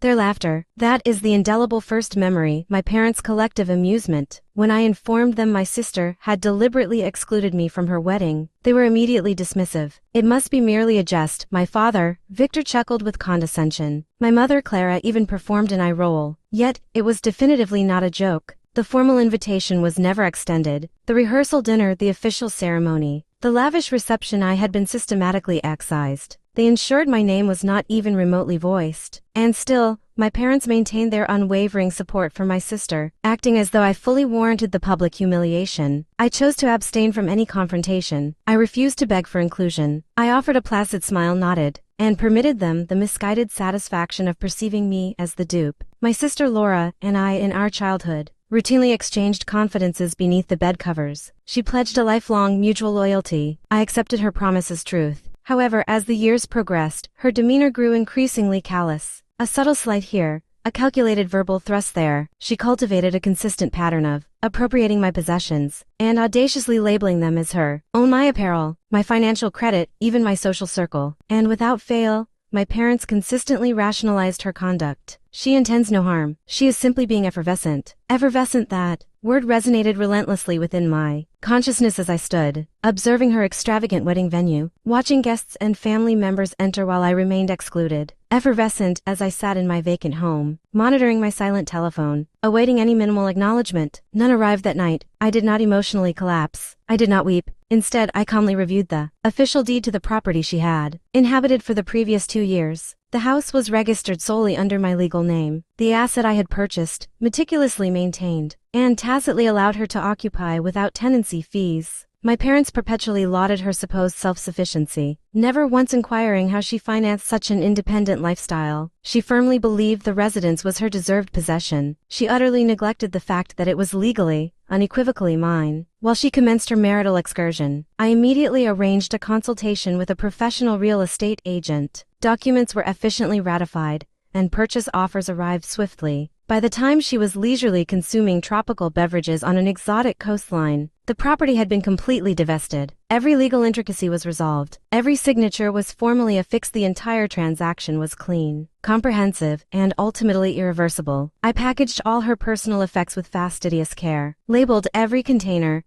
Their laughter, that is the indelible first memory, my parents' collective amusement. When I informed them my sister had deliberately excluded me from her wedding, they were immediately dismissive. It must be merely a jest, my father, Victor chuckled with condescension. My mother Clara even performed an eye roll. Yet, it was definitively not a joke. The formal invitation was never extended. The rehearsal dinner, the official ceremony, the lavish reception, I had been systematically excised. They ensured my name was not even remotely voiced. And still, my parents maintained their unwavering support for my sister, acting as though I fully warranted the public humiliation. I chose to abstain from any confrontation. I refused to beg for inclusion. I offered a placid smile, nodded, and permitted them the misguided satisfaction of perceiving me as the dupe. My sister Laura and I, in our childhood, routinely exchanged confidences beneath the bed covers. She pledged a lifelong mutual loyalty. I accepted her promise as truth. However, as the years progressed, her demeanor grew increasingly callous. A subtle slight here, a calculated verbal thrust there. She cultivated a consistent pattern of appropriating my possessions and audaciously labeling them as her own, my apparel, my financial credit, even my social circle. And without fail, my parents consistently rationalized her conduct. She intends no harm. She is simply being effervescent. Effervescent, that word resonated relentlessly within my consciousness as I stood, observing her extravagant wedding venue, watching guests and family members enter while I remained excluded. Effervescent as I sat in my vacant home, monitoring my silent telephone, awaiting any minimal acknowledgement. None arrived that night. I did not emotionally collapse. I did not weep. Instead, I calmly reviewed the official deed to the property she had inhabited for the previous 2 years. The house was registered solely under my legal name. The asset I had purchased, meticulously maintained, and tacitly allowed her to occupy without tenancy fees. My parents perpetually lauded her supposed self-sufficiency, never once inquiring how she financed such an independent lifestyle. She firmly believed the residence was her deserved possession. She utterly neglected the fact that it was legally, unequivocally mine. While she commenced her marital excursion, I immediately arranged a consultation with a professional real estate agent. Documents were efficiently ratified, and purchase offers arrived swiftly. By the time she was leisurely consuming tropical beverages on an exotic coastline, the property had been completely divested. Every legal intricacy was resolved. Every signature was formally affixed. The entire transaction was clean, comprehensive, and ultimately irreversible. I packaged all her personal effects with fastidious care, labeled every container,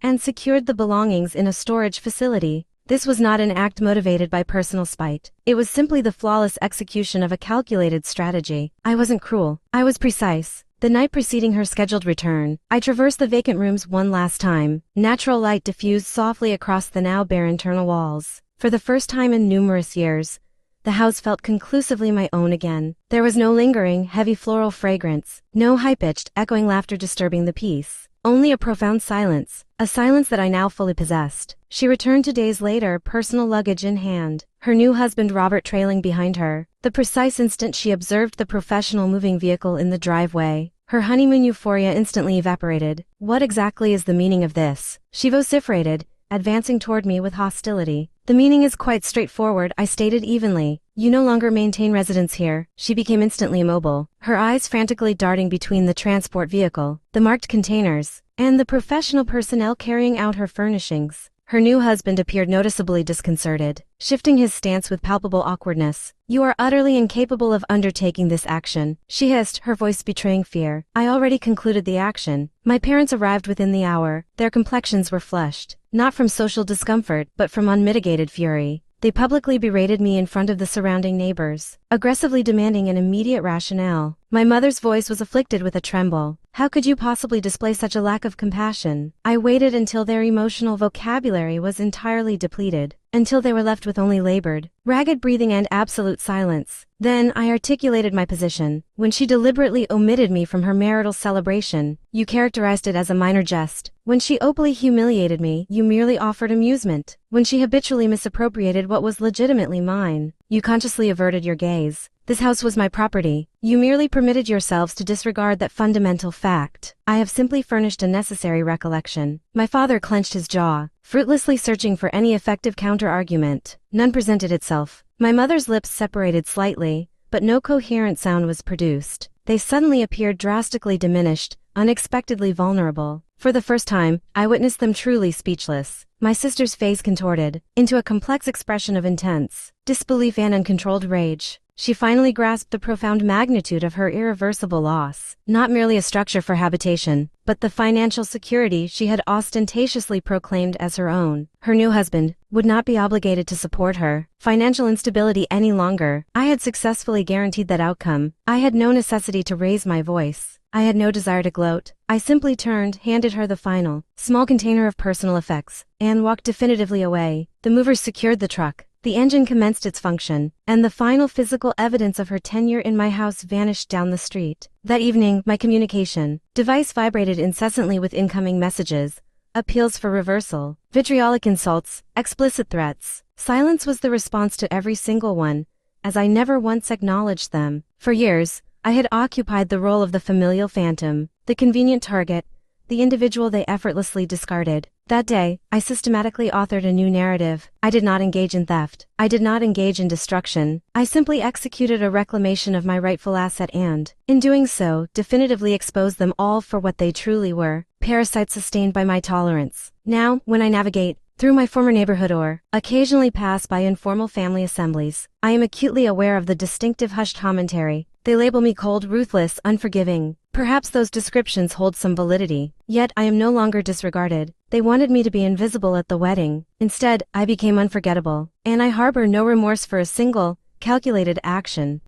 and secured the belongings in a storage facility. This was not an act motivated by personal spite. It was simply the flawless execution of a calculated strategy. I wasn't cruel. I was precise. The night preceding her scheduled return, I traversed the vacant rooms one last time. Natural light diffused softly across the now bare internal walls. For the first time in numerous years, the house felt conclusively my own again. There was no lingering, heavy floral fragrance, no high-pitched, echoing laughter disturbing the peace. Only a profound silence, a silence that I now fully possessed. She returned 2 days later, personal luggage in hand, her new husband Robert trailing behind her. The precise instant she observed the professional moving vehicle in the driveway, her honeymoon euphoria instantly evaporated. "What exactly is the meaning of this?" she vociferated, advancing toward me with hostility. "The meaning is quite straightforward," I stated evenly. "You no longer maintain residence here." She became instantly immobile, her eyes frantically darting between the transport vehicle, the marked containers, and the professional personnel carrying out her furnishings. Her new husband appeared noticeably disconcerted, shifting his stance with palpable awkwardness. "You are utterly incapable of undertaking this action," she hissed, her voice betraying fear. "I already concluded the action." My parents arrived within the hour. Their complexions were flushed, not from social discomfort, but from unmitigated fury. They publicly berated me in front of the surrounding neighbors, aggressively demanding an immediate rationale. My mother's voice was afflicted with a tremble. "How could you possibly display such a lack of compassion?" I waited until their emotional vocabulary was entirely depleted, until they were left with only labored, ragged breathing and absolute silence. Then I articulated my position. "When she deliberately omitted me from her marital celebration, you characterized it as a minor jest. When she openly humiliated me, you merely offered amusement. When she habitually misappropriated what was legitimately mine, you consciously averted your gaze. This house was my property. You merely permitted yourselves to disregard that fundamental fact. I have simply furnished a necessary recollection." My father clenched his jaw, fruitlessly searching for any effective counter-argument. None presented itself. My mother's lips separated slightly, but no coherent sound was produced. They suddenly appeared drastically diminished, unexpectedly vulnerable. For the first time, I witnessed them truly speechless. My sister's face contorted into a complex expression of intense disbelief and uncontrolled rage. she finally grasped the profound magnitude of her irreversible loss. Not merely a structure for habitation, but the financial security she had ostentatiously proclaimed as her own. Her new husband would not be obligated to support her financial instability any longer. I had successfully guaranteed that outcome. I had no necessity to raise my voice. I had no desire to gloat. I simply turned, handed her the final, small container of personal effects, and walked definitively away. The movers secured the truck. The engine commenced its function, and the final physical evidence of her tenure in my house vanished down the street. That evening, my communication device vibrated incessantly with incoming messages, appeals for reversal, vitriolic insults, explicit threats. Silence was the response to every single one, as I never once acknowledged them. For years, I had occupied the role of the familial phantom, the convenient target, the individual they effortlessly discarded. That day, I systematically authored a new narrative. I did not engage in theft. I did not engage in destruction. I simply executed a reclamation of my rightful asset and, in doing so, definitively exposed them all for what they truly were, parasites sustained by my tolerance. Now, when I navigate through my former neighborhood or occasionally pass by informal family assemblies, I am acutely aware of the distinctive hushed commentary. They label me cold, ruthless, unforgiving. Perhaps those descriptions hold some validity. Yet I am no longer disregarded. They wanted me to be invisible at the wedding. Instead, I became unforgettable, and I harbor no remorse for a single, calculated action.